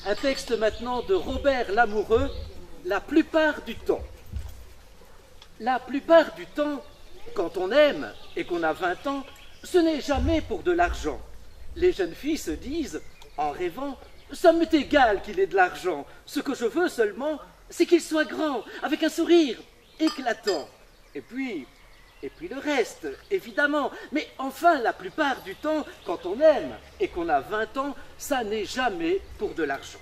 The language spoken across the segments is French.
Un texte maintenant de Robert Lamoureux, La plupart du temps. La plupart du temps, quand on aime et qu'on a 20 ans, ce n'est jamais pour de l'argent. Les jeunes filles se disent, en rêvant, ça m'est égal qu'il ait de l'argent. Ce que je veux seulement, c'est qu'il soit grand, avec un sourire éclatant. Et puis le reste, évidemment. Mais enfin, la plupart du temps, quand on aime et qu'on a 20 ans, ça n'est jamais pour de l'argent.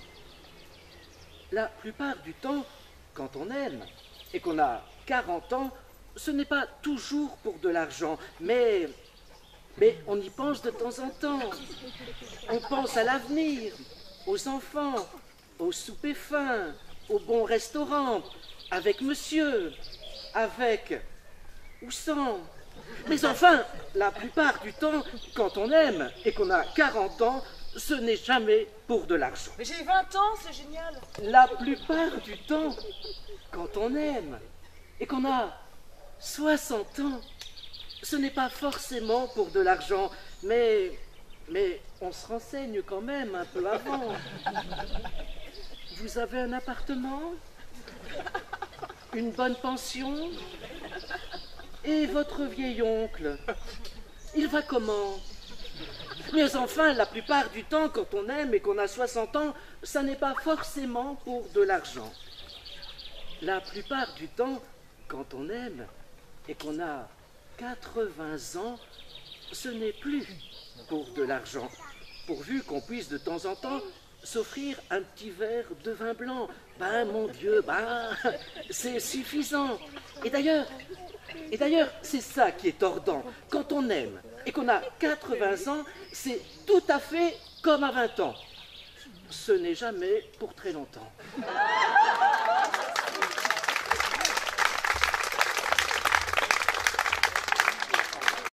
La plupart du temps, quand on aime et qu'on a 40 ans, ce n'est pas toujours pour de l'argent, mais on y pense de temps en temps. On pense à l'avenir, aux enfants, au souper fin, au bon restaurant, avec monsieur, avec ou sans. Mais enfin, la plupart du temps, quand on aime et qu'on a 40 ans, ce n'est jamais pour de l'argent. Mais j'ai 20 ans, c'est génial. La plupart du temps, quand on aime et qu'on a 60 ans, ce n'est pas forcément pour de l'argent, mais on se renseigne quand même un peu avant. Vous avez un appartement? Une bonne pension? Et votre vieil oncle, il va comment? Mais enfin, la plupart du temps, quand on aime et qu'on a 60 ans, ça n'est pas forcément pour de l'argent. La plupart du temps, quand on aime et qu'on a 80 ans, ce n'est plus pour de l'argent, pourvu qu'on puisse de temps en temps s'offrir un petit verre de vin blanc. Ben, mon Dieu, c'est suffisant. Et d'ailleurs, c'est ça qui est tordant. Quand on aime et qu'on a 80 ans, c'est tout à fait comme à 20 ans. Ce n'est jamais pour très longtemps.